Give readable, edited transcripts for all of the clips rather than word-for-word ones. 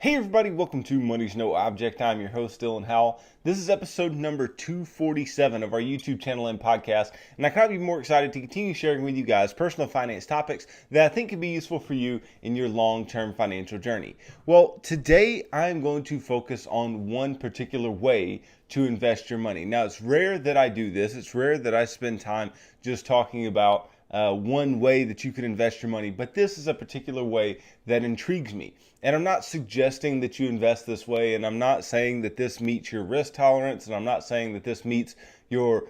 Hey everybody, welcome to Money's No Object. I'm your host, Dylan Howell. This is episode number 247 of our YouTube channel and podcast, and I cannot be more excited to continue sharing with you guys personal finance topics that I think can be useful for you in your long-term financial journey. Well, today I'm going to focus on one particular way to invest your money. Now, it's rare that I do this. It's rare that I spend time just talking about one way that you can invest your money, but this is a particular way that intrigues me. And I'm not suggesting that you invest this way, and I'm not saying that this meets your risk tolerance, and I'm not saying that this meets your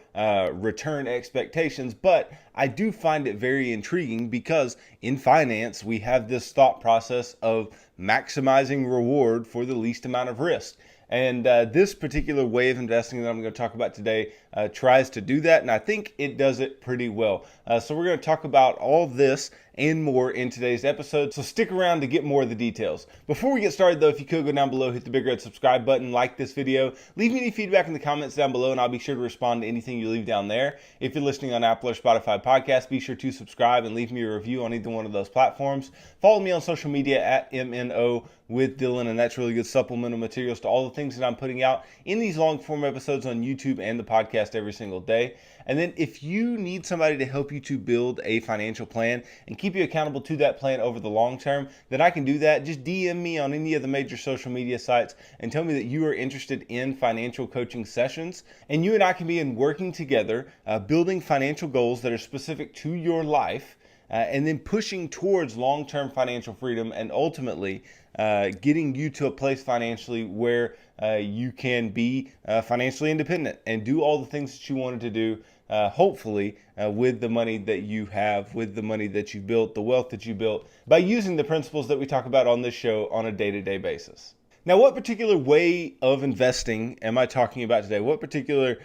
return expectations, but I do find it very intriguing because in finance, we have this thought process of maximizing reward for the least amount of risk. And this particular way of investing that I'm going to talk about today tries to do that, and I think it does it pretty well. So we're going to talk about all this and more in today's episode, so stick around to get more of the details. Before we get started though, if you could go down below, hit the big red subscribe button, like this video, leave me any feedback in the comments down below, and I'll be sure to respond to anything you leave down there. If you're listening on Apple or Spotify podcasts, be sure to subscribe and leave me a review on either one of those platforms. Follow me on social media at MNO with Dylan, and that's really good supplemental materials to all the things that I'm putting out in these long form episodes on YouTube and the podcast every single day. And then if you need somebody to help you to build a financial plan and keep you accountable to that plan over the long term, then I can do that. Just DM me on any of the major social media sites and tell me that you are interested in financial coaching sessions. And you and I can be working together, building financial goals that are specific to your life, and then pushing towards long-term financial freedom and ultimately getting you to a place financially where you can be financially independent and do all the things that you wanted to do, hopefully with the money that you have, with the money that you've built, the wealth that you built, by using the principles that we talk about on this show on a day-to-day basis. Now, what particular way of investing am I talking about today? What particular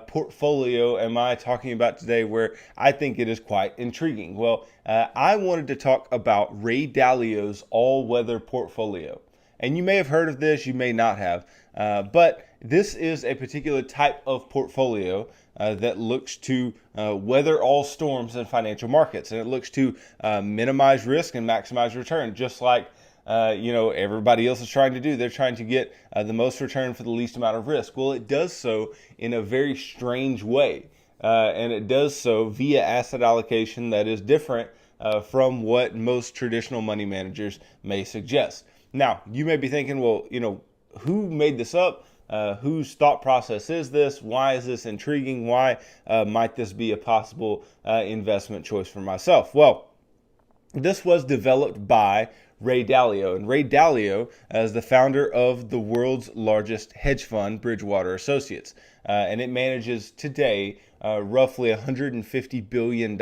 portfolio am I talking about today where I think it is quite intriguing? Well, I wanted to talk about Ray Dalio's all-weather portfolio. And you may have heard of this, you may not have, but this is a particular type of portfolio that looks to weather all storms in financial markets, and it looks to minimize risk and maximize return, just like everybody else is trying to do. They're trying to get the most return for the least amount of risk. Well, it does so in a very strange way, and it does so via asset allocation that is different from what most traditional money managers may suggest. Now, you may be thinking, well, who made this up? Whose thought process is this? Why is this intriguing? Why might this be a possible investment choice for myself? Well, this was developed by Ray Dalio, and Ray Dalio is the founder of the world's largest hedge fund, Bridgewater Associates, and it manages today roughly $150 billion.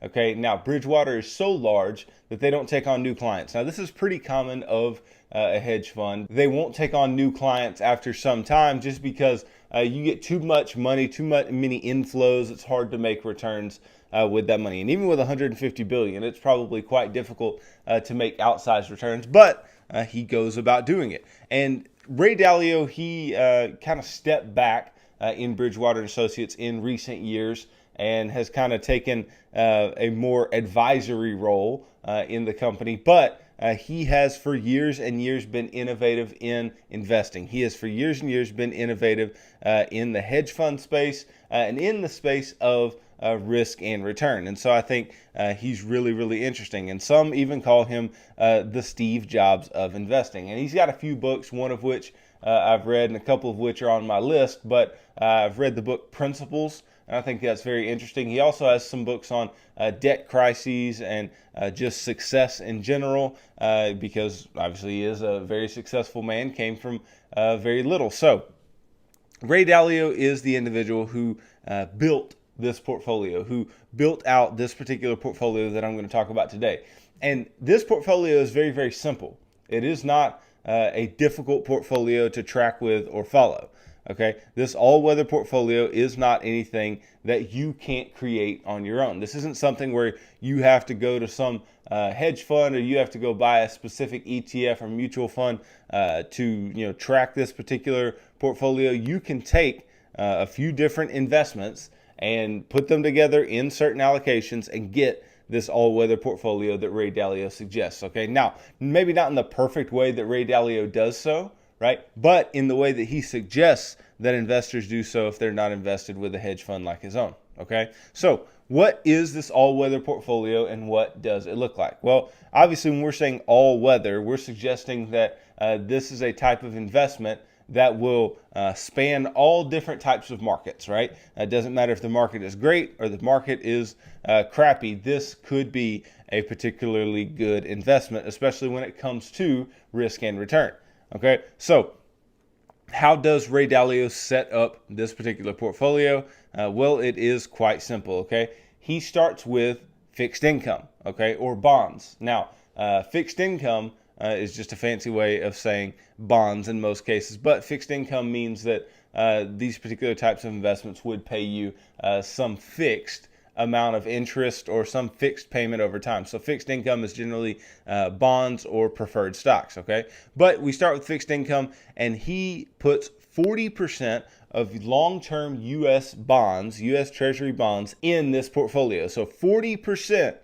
Okay, now Bridgewater is so large that they don't take on new clients. Now, this is pretty common of a hedge fund. They won't take on new clients after some time just because you get too much money, many inflows. It's hard to make returns with that money. And even with 150 billion, it's probably quite difficult to make outsized returns, but he goes about doing it. And Ray Dalio, he kind of stepped back in Bridgewater Associates in recent years and has kind of taken a more advisory role in the company, but he has for years and years been innovative in investing. He has for years and years been innovative in the hedge fund space and in the space of risk and return. And so I think he's really, really interesting. And some even call him the Steve Jobs of investing. And he's got a few books, one of which I've read and a couple of which are on my list, but I've read the book Principles, and I think that's very interesting. He also has some books on debt crises and just success in general, because obviously he is a very successful man, came from very little. So Ray Dalio is the individual who built this portfolio, who built out this particular portfolio that I'm going to talk about today. And this portfolio is very, very simple. It is not a difficult portfolio to track with or follow. Okay, this all-weather portfolio is not anything that you can't create on your own. This isn't something where you have to go to some hedge fund or you have to go buy a specific ETF or mutual fund to track this particular portfolio. You can take a few different investments and put them together in certain allocations and get this all-weather portfolio that Ray Dalio suggests. Okay, now maybe not in the perfect way that Ray Dalio does so, right? But in the way that he suggests that investors do so if they're not invested with a hedge fund like his own. Okay, so what is this all-weather portfolio and what does it look like? Well, obviously when we're saying all-weather, we're suggesting that this is a type of investment that will span all different types of markets, right? It doesn't matter if the market is great or the market is crappy. This could be a particularly good investment, especially when it comes to risk and return. Okay, so how does Ray Dalio set up this particular portfolio? Well, it is quite simple, okay? He starts with fixed income, okay, or bonds. Now, fixed income is just a fancy way of saying bonds in most cases, but fixed income means that these particular types of investments would pay you some fixed amount of interest or some fixed payment over time. So fixed income is generally bonds or preferred stocks, okay? But we start with fixed income, and he puts 40% of long-term U.S. bonds, U.S. Treasury bonds in this portfolio. So 40%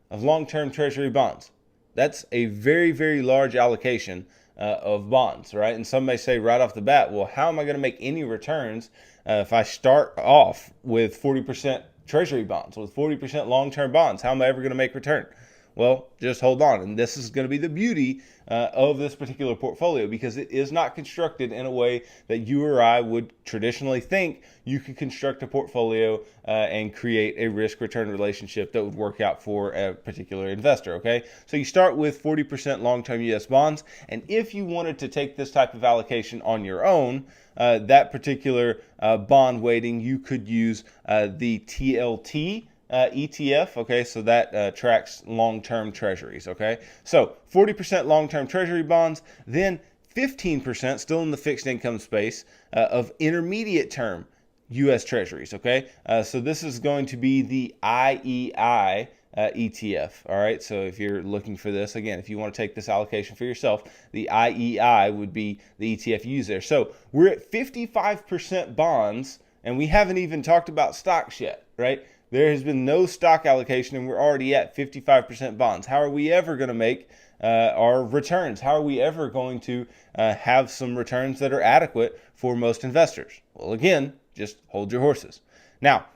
of long-term Treasury bonds. That's a very, very large allocation of bonds, right? And some may say right off the bat, well, how am I going to make any returns if I start off with 40% Treasury bonds, with 40% long-term bonds? How am I ever going to make return? Well, just hold on. And this is going to be the beauty of this particular portfolio, because it is not constructed in a way that you or I would traditionally think you could construct a portfolio and create a risk-return relationship that would work out for a particular investor, okay? So you start with 40% long-term U.S. bonds, and if you wanted to take this type of allocation on your own, that particular bond weighting, you could use the TLT ETF, okay, so that tracks long-term treasuries, okay? So 40% long-term treasury bonds, then 15%, still in the fixed income space, of intermediate term U.S. treasuries, okay? So this is going to be the IEI ETF, all right? So if you're looking for this, again, if you want to take this allocation for yourself, the IEI would be the ETF you use there. So we're at 55% bonds, and we haven't even talked about stocks yet, right? There has been no stock allocation, and we're already at 55% bonds. How are we ever going to make our returns? How are we ever going to have some returns that are adequate for most investors? Well, again, just hold your horses. Now,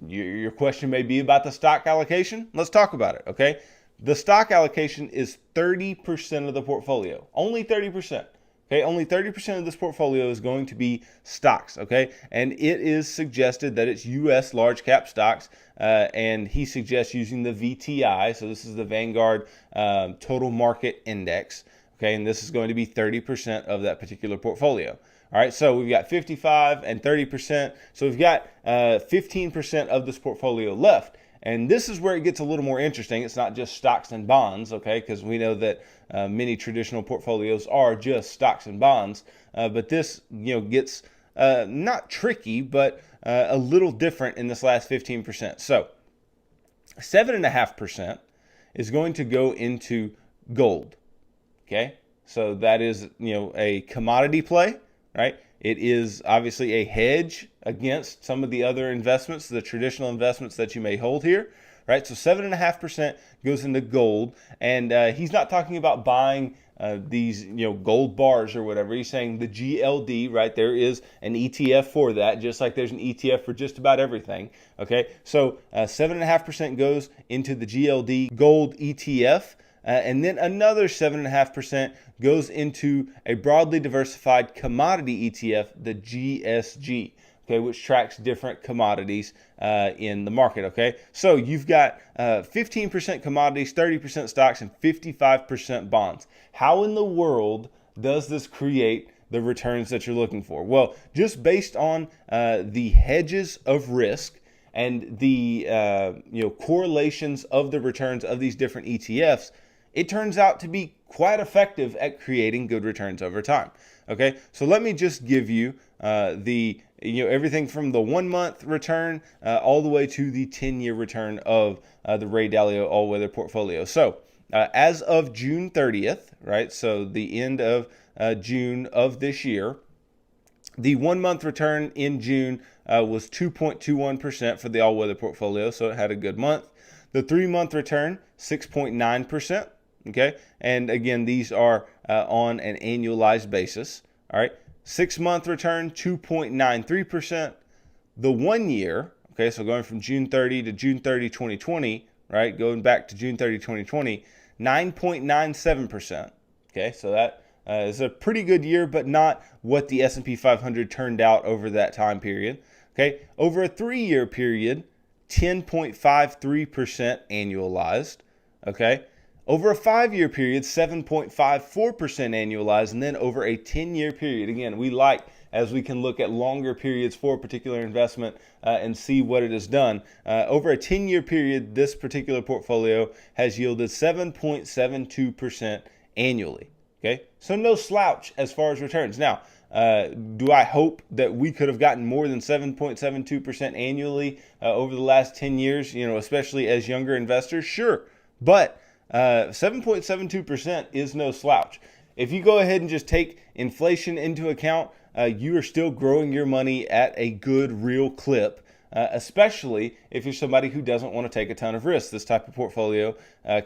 your question may be about the stock allocation. Let's talk about it, okay? The stock allocation is 30% of the portfolio, only 30%. Okay, only 30% of this portfolio is going to be stocks, okay? And it is suggested that it's U.S. large cap stocks, and he suggests using the VTI, so this is the Vanguard Total Market Index, okay? And this is going to be 30% of that particular portfolio. All right, so we've got 55 and 30%, so we've got 15% of this portfolio left. And this is where it gets a little more interesting. It's not just stocks and bonds, okay, because we know that many traditional portfolios are just stocks and bonds. But this, gets not tricky, but a little different in this last 15%. So 7.5% is going to go into gold, okay? So that is, a commodity play, right? It is obviously a hedge against some of the other investments, the traditional investments that you may hold here, right? So 7.5% goes into gold, and he's not talking about buying these, gold bars or whatever. He's saying the GLD, right? There is an ETF for that, just like there's an ETF for just about everything, okay? So 7.5% goes into the GLD gold ETF. And then another 7.5% goes into a broadly diversified commodity ETF, the GSG, okay, which tracks different commodities in the market, okay? So you've got 15% commodities, 30% stocks, and 55% bonds. How in the world does this create the returns that you're looking for? Well, just based on the hedges of risk and the correlations of the returns of these different ETFs, it turns out to be quite effective at creating good returns over time. Okay, so let me just give you everything from the 1 month return all the way to the 10-year return of the Ray Dalio all-weather portfolio. So as of June 30th, right? So the end of June of this year, the 1 month return in June was 2.21% for the all-weather portfolio, so it had a good month. The 3-month return, 6.9%. Okay, and again, these are on an annualized basis. All right, 6-month return, 2.93%. The 1 year, okay, so going from June 30 to June 30, 2020, right, going back to June 30, 2020, 9.97%. Okay, so that is a pretty good year, but not what the S&P 500 turned out over that time period. Okay, over a 3-year period, 10.53% annualized. Okay, over a 5-year period, 7.54% annualized, and then over a 10-year period, again, we like as we can look at longer periods for a particular investment and see what it has done. Over a 10-year period, this particular portfolio has yielded 7.72% annually. Okay, so no slouch as far as returns. Now, do I hope that we could have gotten more than 7.72% annually over the last 10 years, especially as younger investors? Sure, but 7.72% is no slouch. If you go ahead and just take inflation into account, you are still growing your money at a good, real clip, especially if you're somebody who doesn't want to take a ton of risk. This type of portfolio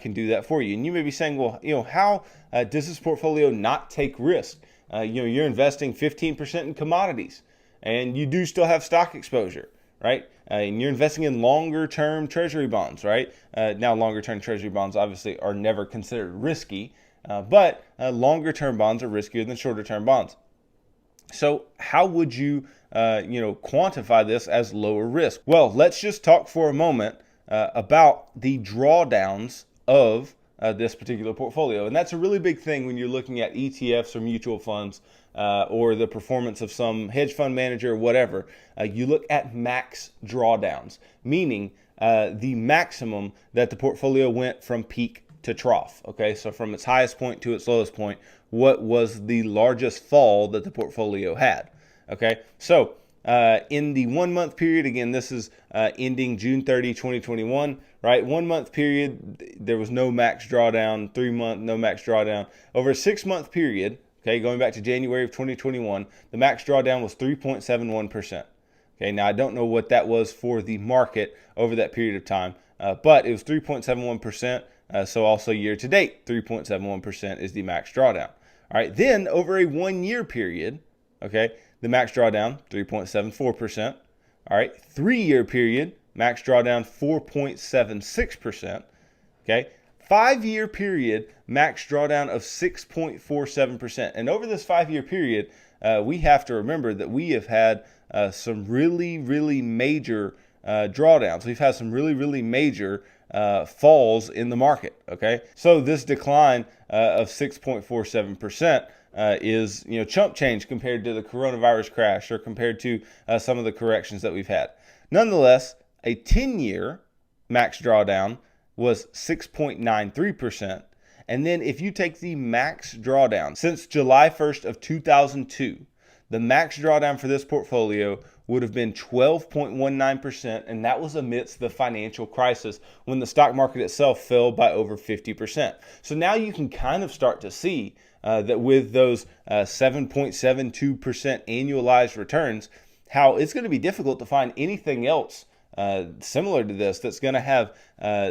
can do that for you. And you may be saying, well, how does this portfolio not take risk? You're investing 15% in commodities, and you do still have stock exposure, right? And you're investing in longer-term treasury bonds, right? Now, longer-term treasury bonds obviously are never considered risky, but longer-term bonds are riskier than shorter-term bonds. So how would you, quantify this as lower risk? Well, let's just talk for a moment about the drawdowns of this particular portfolio. And that's a really big thing when you're looking at ETFs or mutual funds or the performance of some hedge fund manager or whatever. You look at max drawdowns, meaning the maximum that the portfolio went from peak to trough. Okay, so from its highest point to its lowest point, what was the largest fall that the portfolio had? Okay, so in the 1 month period, again, this is ending June 30, 2021, right? 1 month period, there was no max drawdown. 3 month, no max drawdown. Over a 6 month period, okay, going back to January of 2021, the max drawdown was 3.71%. Okay, now I don't know what that was for the market over that period of time, but it was 3.71%. So also year to date, 3.71% is the max drawdown. All right, then over a 1 year period, okay, the max drawdown, 3.74%. All right, 3-year period, max drawdown, 4.76%. Okay, 5-year period, max drawdown of 6.47%. And over this 5-year period, we have to remember that we have had some really, really major drawdowns. We've had some really, really major falls in the market. Okay, so this decline of 6.47% is chump change compared to the coronavirus crash or compared to some of the corrections that we've had. Nonetheless, a 10-year max drawdown was 6.93%. And then if you take the max drawdown since July 1st of 2002, the max drawdown for this portfolio would have been 12.19%, and that was amidst the financial crisis when the stock market itself fell by over 50%. So now you can kind of start to see that with those 7.72% annualized returns, how it's going to be difficult to find anything else similar to this that's going to have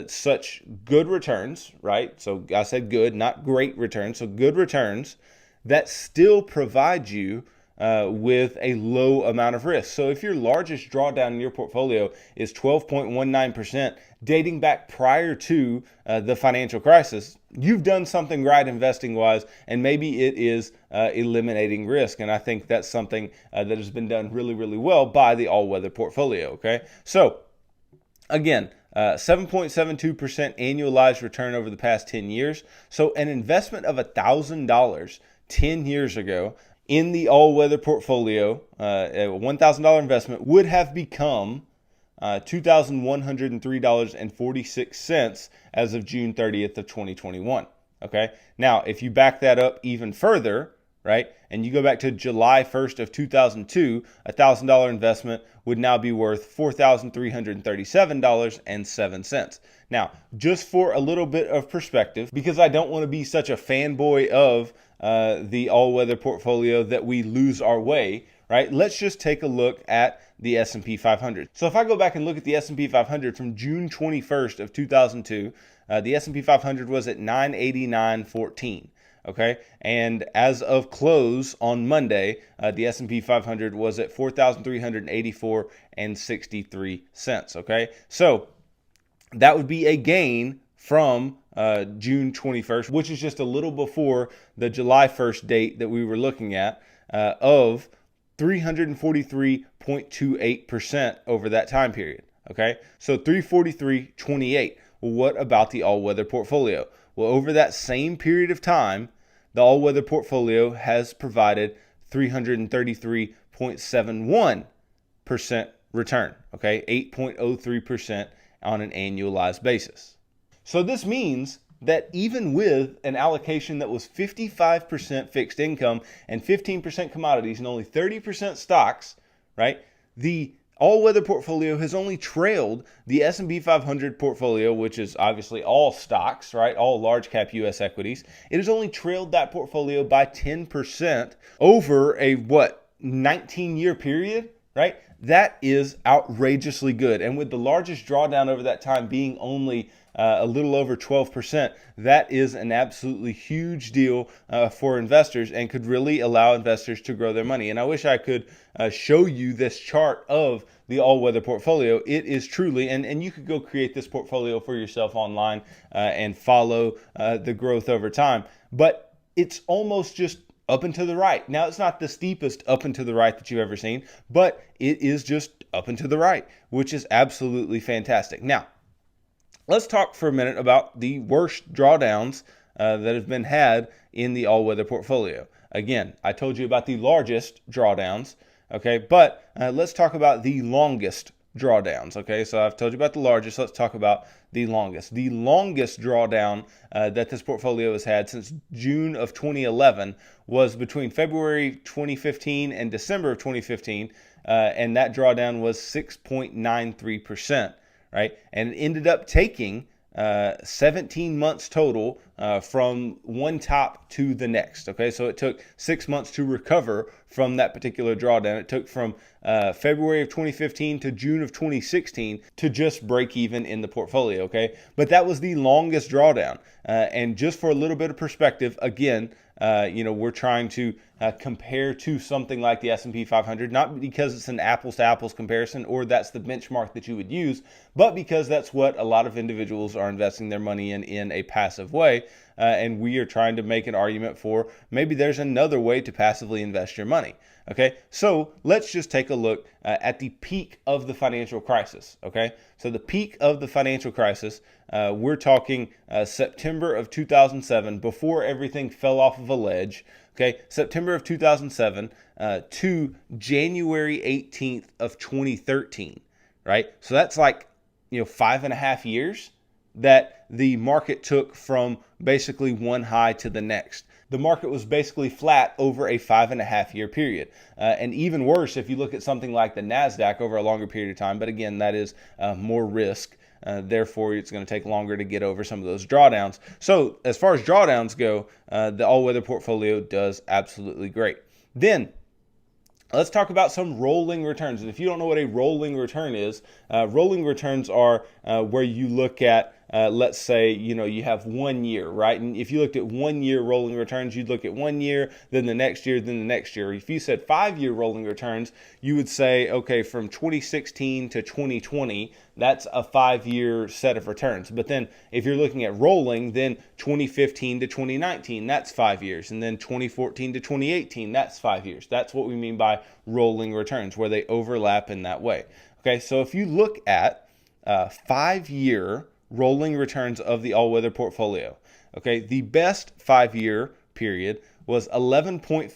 such good returns, right? So I said good, not great returns. So good returns that still provide you with a low amount of risk. So if your largest drawdown in your portfolio is 12.19%, dating back prior to the financial crisis, you've done something right investing wise, and maybe it is eliminating risk. And I think that's something that has been done really, really well by the all-weather portfolio. Okay, so again, 7.72% annualized return over the past 10 years. So an investment of $1,000 10 years ago in the all-weather portfolio, a $1,000 investment would have become $2,103.46 as of June 30th of 2021. Okay. Now, if you back that up even further, right, and you go back to July 1st of 2002, a $1,000 investment would now be worth $4,337.07. Now, just for a little bit of perspective, because I don't want to be such a fanboy of the all-weather portfolio that we lose our way, right? Let's just take a look at the S&P 500. So if I go back and look at the S&P 500 from June 21st of 2002, the S&P 500 was at 989.14. Okay, and as of close on Monday, the S&P 500 was at 4,384 and 63 cents. Okay, so that would be a gain from June 21st, which is just a little before the July 1st date that we were looking at, of 343.28% over that time period. Okay, so 343.28. Well, what about the all-weather portfolio? Well, over that same period of time, the all-weather portfolio has provided 333.71% return, okay? 8.03% on an annualized basis. So this means that even with an allocation that was 55% fixed income and 15% commodities and only 30% stocks, right? The all-weather portfolio has only trailed the S&P 500 portfolio, which is obviously all stocks, right? All large cap U.S. equities. It has only trailed that portfolio by 10% over a 19-year period, right? That is outrageously good. And with the largest drawdown over that time being only a little over 12%, that is an absolutely huge deal for investors and could really allow investors to grow their money. And I wish I could show you this chart of the all-weather portfolio. It is truly, and you could go create this portfolio for yourself online and follow the growth over time. But it's almost just up and to the right. Now, it's not the steepest up and to the right that you've ever seen, but it is just up and to the right, which is absolutely fantastic. Now, let's talk for a minute about the worst drawdowns that have been had in the all-weather portfolio. Again, I told you about the largest drawdowns, okay, but let's talk about the longest drawdowns, okay? So I've told you about the largest. Let's talk about the longest. The longest drawdown that this portfolio has had since June of 2011 was between February 2015 and December of 2015, and that drawdown was 6.93%. Right? And it ended up taking 17 months total from one top to the next. Okay, so it took 6 months to recover from that particular drawdown. It took from February of 2015 to June of 2016 to just break even in the portfolio. Okay, but that was the longest drawdown. And just for a little bit of perspective, again, we're trying to compare to something like the S&P 500, not because it's an apples to apples comparison or that's the benchmark that you would use, but because that's what a lot of individuals are investing their money in a passive way. And we are trying to make an argument for maybe there's another way to passively invest your money. Okay, so let's just take a look at the peak of the financial crisis. Okay, so the peak of the financial crisis, we're talking September of 2007, before everything fell off of a ledge. Okay, September of 2007 to January 18th of 2013. Right, so that's like 5.5 years that the market took from basically one high to the next. The market was basically flat over a 5.5 year period. And even worse, if you look at something like the NASDAQ over a longer period of time, but again, that is more risk. Therefore, it's going to take longer to get over some of those drawdowns. So as far as drawdowns go, the all-weather portfolio does absolutely great. Then let's talk about some rolling returns. And if you don't know what a rolling return is, rolling returns are where you look at, let's say, you have 1 year, right? And if you looked at 1 year rolling returns, you'd look at 1 year, then the next year, then the next year. If you said 5-year rolling returns, you would say, okay, from 2016 to 2020, that's a 5-year set of returns. But then if you're looking at rolling, then 2015 to 2019, that's 5 years. And then 2014 to 2018, that's 5 years. That's what we mean by rolling returns, where they overlap in that way. Okay, so if you look at 5-year rolling returns of the all-weather portfolio, okay, the best 5-year period was 11.47%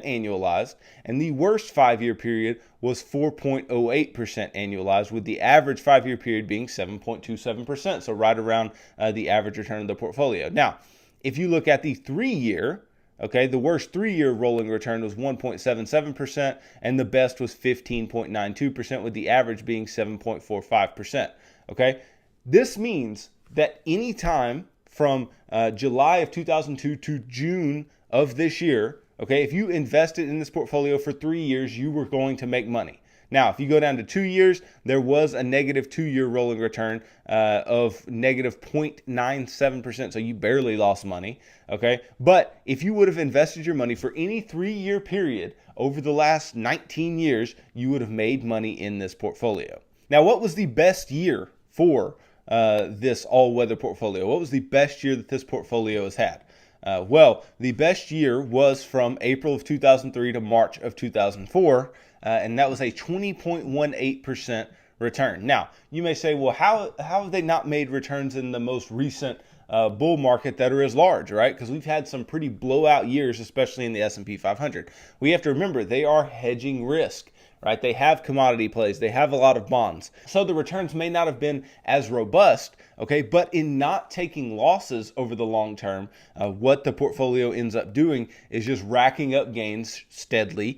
annualized, and the worst 5-year period was 4.08% annualized, with the average 5-year period being 7.27%, so right around the average return of the portfolio. Now, if you look at the 3-year, okay, the worst 3-year rolling return was 1.77%, and the best was 15.92%, with the average being 7.45%. Okay, this means that any time from July of 2002 to June of this year, Okay, if you invested in this portfolio for 3 years, you were going to make money. Now, if you go down to 2 years, there was a negative 2-year rolling return of negative 0.97%. So you barely lost money. Okay. But if you would have invested your money for any 3-year period over the last 19 years, you would have made money in this portfolio. Now, what was the best year for this all-weather portfolio? What was the best year that this portfolio has had? Well, the best year was from April of 2003 to March of 2004, and that was a 20.18% return. Now, you may say, well, how have they not made returns in the most recent bull market that are as large, right? Because we've had some pretty blowout years, especially in the S&P 500. We have to remember they are hedging risk. Right? They have commodity plays. They have a lot of bonds. So the returns may not have been as robust, okay? But in not taking losses over the long term, what the portfolio ends up doing is just racking up gains steadily,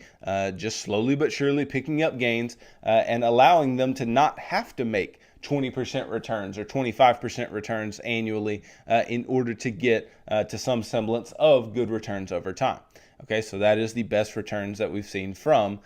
just slowly but surely picking up gains and allowing them to not have to make 20% returns or 25% returns annually in order to get to some semblance of good returns over time. Okay, so that is the best returns that we've seen from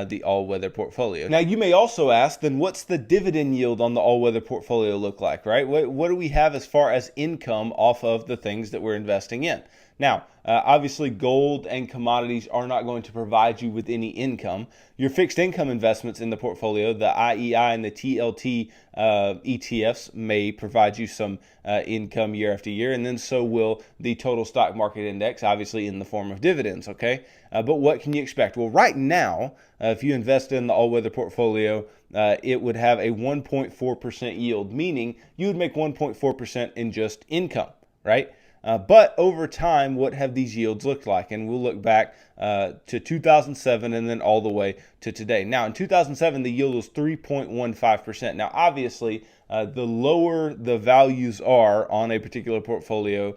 the all-weather portfolio. Now, you may also ask, then what's the dividend yield on the all-weather portfolio look like, right? What do we have as far as income off of the things that we're investing in? Now, obviously, gold and commodities are not going to provide you with any income. Your fixed income investments in the portfolio, the IEI and the TLT ETFs, may provide you some income year after year, and then so will the total stock market index, obviously in the form of dividends, okay? But what can you expect? Well, right now, if you invest in the all-weather portfolio, it would have a 1.4% yield, meaning you would make 1.4% in just income, right? But over time, what have these yields looked like? And we'll look back to 2007 and then all the way to today. Now, in 2007, the yield was 3.15%. Now, obviously, the lower the values are on a particular portfolio,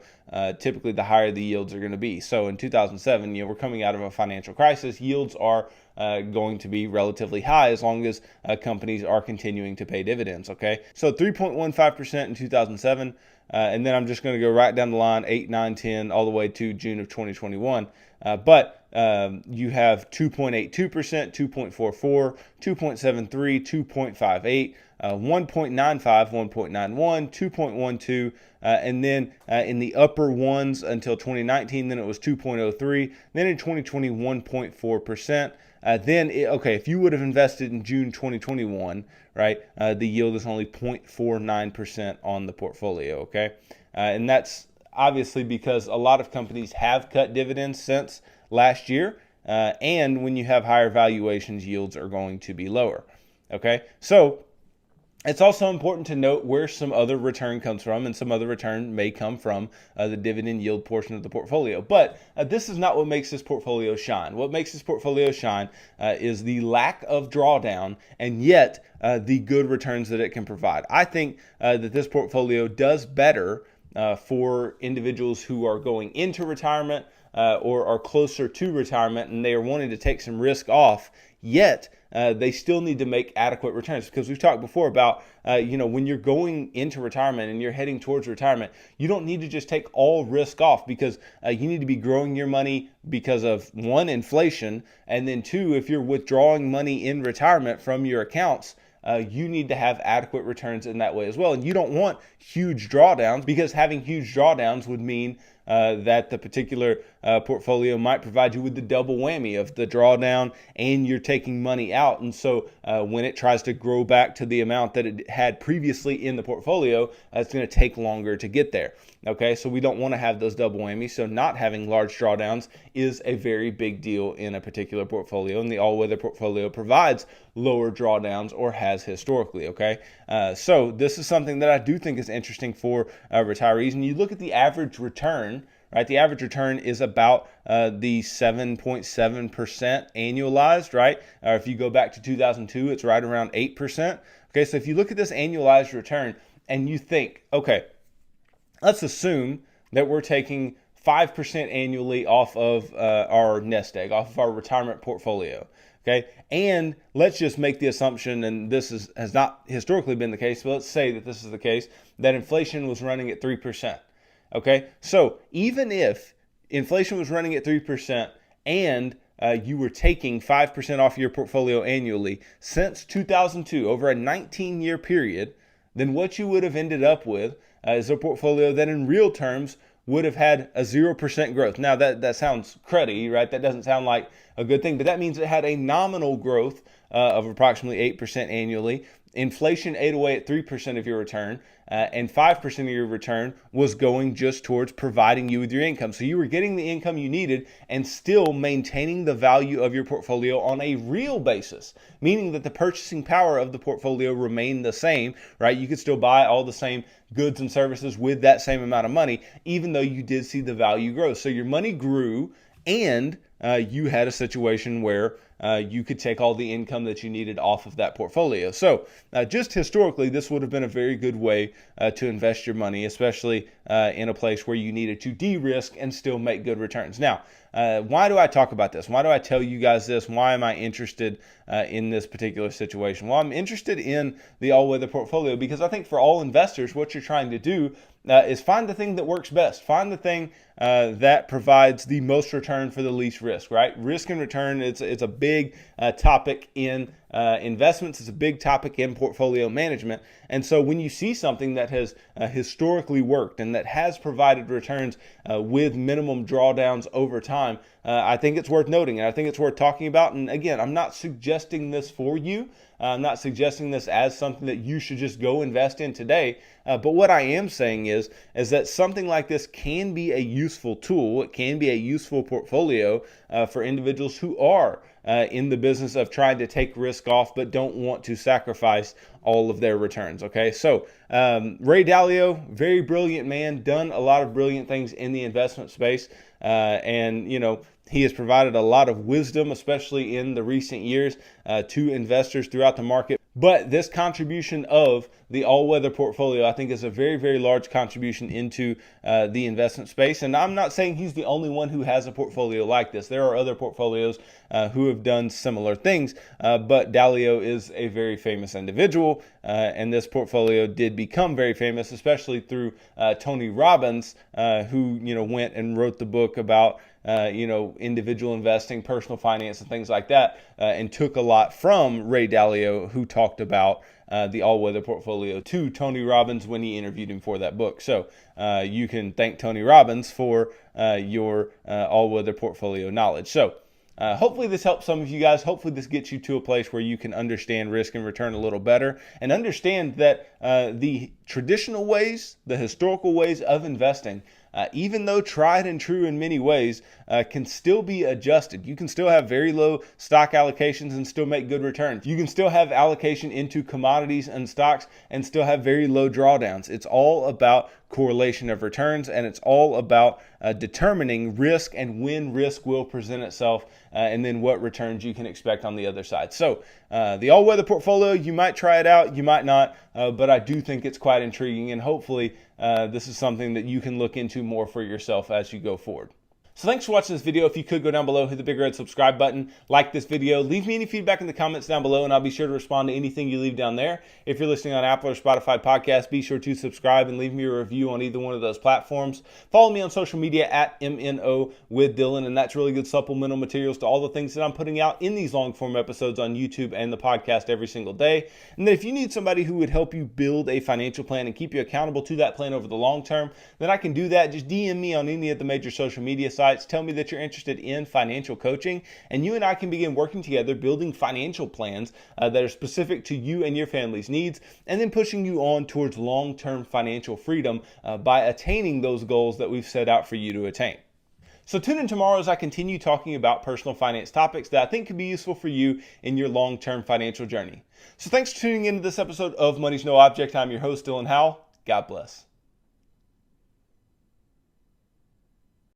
typically the higher the yields are going to be. So in 2007, we're coming out of a financial crisis. Yields are going to be relatively high as long as companies are continuing to pay dividends, okay? So 3.15% in 2007. And then I'm just going to go right down the line, 8, 9, 10, all the way to June of 2021. But you have 2.82%, 2.44, 2.73, 2.58, 1.95, 1.91, 2.12, and then in the upper ones until 2019, then it was 2.03, then in 2020, 1.4%. Okay, if you would have invested in June 2021, right, the yield is only 0.49% on the portfolio, okay? And that's obviously because a lot of companies have cut dividends since last year, and when you have higher valuations, yields are going to be lower, okay? So it's also important to note where some other return comes from, and some other return may come from the dividend yield portion of the portfolio. But this is not what makes this portfolio shine. What makes this portfolio shine is the lack of drawdown, and yet the good returns that it can provide. I think that this portfolio does better for individuals who are going into retirement or are closer to retirement, and they are wanting to take some risk off, yet they still need to make adequate returns, because we've talked before about, when you're going into retirement and you're heading towards retirement, you don't need to just take all risk off, because you need to be growing your money because of, one, inflation, and then two, if you're withdrawing money in retirement from your accounts, you need to have adequate returns in that way as well. And you don't want huge drawdowns, because having huge drawdowns would mean that the particular portfolio might provide you with the double whammy of the drawdown and you're taking money out. And so when it tries to grow back to the amount that it had previously in the portfolio, it's going to take longer to get there. Okay, so we don't want to have those double whammies. So not having large drawdowns is a very big deal in a particular portfolio, and the all-weather portfolio provides lower drawdowns, or has historically, okay? So this is something that I do think is interesting for retirees. And you look at the average return, right? The average return is about the 7.7% annualized, right? If you go back to 2002, it's right around 8%. Okay, so if you look at this annualized return and you think, okay, let's assume that we're taking 5% annually off of our nest egg, off of our retirement portfolio. Okay, and let's just make the assumption, and this has not historically been the case, but let's say that this is the case, that inflation was running at 3%. Okay, so even if inflation was running at 3% and you were taking 5% off your portfolio annually since 2002, over a 19-year period, then what you would have ended up with is a portfolio that in real terms would have had a 0% growth. Now that sounds cruddy, right? That doesn't sound like a good thing, but that means it had a nominal growth of approximately 8% annually. Inflation ate away at 3% of your return, and 5% of your return was going just towards providing you with your income. So you were getting the income you needed and still maintaining the value of your portfolio on a real basis, meaning that the purchasing power of the portfolio remained the same, right? You could still buy all the same goods and services with that same amount of money, even though you did see the value grow. So your money grew, and you had a situation where you could take all the income that you needed off of that portfolio. So just historically, this would have been a very good way to invest your money, especially in a place where you needed to de-risk and still make good returns. Now, why do I talk about this? Why do I tell you guys this? Why am I interested in this particular situation? Well, I'm interested in the all-weather portfolio because I think for all investors, what you're trying to do is find the thing that works best. Find the thing that provides the most return for the least risk, right? Risk and return, it's a big topic in investments. It's a big topic in portfolio management. And so when you see something that has historically worked and that has provided returns with minimum drawdowns over time, I think it's worth noting, and I think it's worth talking about. And again, I'm not suggesting this for you. I'm not suggesting this as something that you should just go invest in today. But what I am saying is that something like this can be a useful tool. It can be a useful portfolio for individuals who are in the business of trying to take risk off but don't want to sacrifice all of their returns. Okay, so Ray Dalio, very brilliant man, done a lot of brilliant things in the investment space, and he has provided a lot of wisdom, especially in the recent years, to investors throughout the market. But this contribution of the all-weather portfolio, I think, is a very, very large contribution into the investment space. And I'm not saying he's the only one who has a portfolio like this. There are other portfolios who have done similar things, but Dalio is a very famous individual, and this portfolio did become very famous, especially through Tony Robbins, who went and wrote the book about individual investing, personal finance, and things like that, and took a lot from Ray Dalio, who talked about the all-weather portfolio to Tony Robbins when he interviewed him for that book. So you can thank Tony Robbins for your all-weather portfolio knowledge. So hopefully this helps some of you guys. Hopefully this gets you to a place where you can understand risk and return a little better and understand that the traditional ways, the historical ways of investing, even though tried and true in many ways, can still be adjusted. You can still have very low stock allocations and still make good returns. You can still have allocation into commodities and stocks and still have very low drawdowns. It's all about correlation of returns, and it's all about determining risk and when risk will present itself, and then what returns you can expect on the other side. So the all-weather portfolio, you might try it out, you might not, but I do think it's quite intriguing, and hopefully this is something that you can look into more for yourself as you go forward. So thanks for watching this video. If you could go down below, hit the big red subscribe button, like this video, leave me any feedback in the comments down below, and I'll be sure to respond to anything you leave down there. If you're listening on Apple or Spotify podcasts, be sure to subscribe and leave me a review on either one of those platforms. Follow me on social media at MNO with Dylan, and that's really good supplemental materials to all the things that I'm putting out in these long form episodes on YouTube and the podcast every single day. And then if you need somebody who would help you build a financial plan and keep you accountable to that plan over the long term, then I can do that. Just DM me on any of the major social media sites. Tell me that you're interested in financial coaching, and you and I can begin working together building financial plans that are specific to you and your family's needs, and then pushing you on towards long-term financial freedom by attaining those goals that we've set out for you to attain. So tune in tomorrow as I continue talking about personal finance topics that I think could be useful for you in your long-term financial journey. So thanks for tuning into this episode of Money's No Object. I'm your host, Dylan Howell. God bless.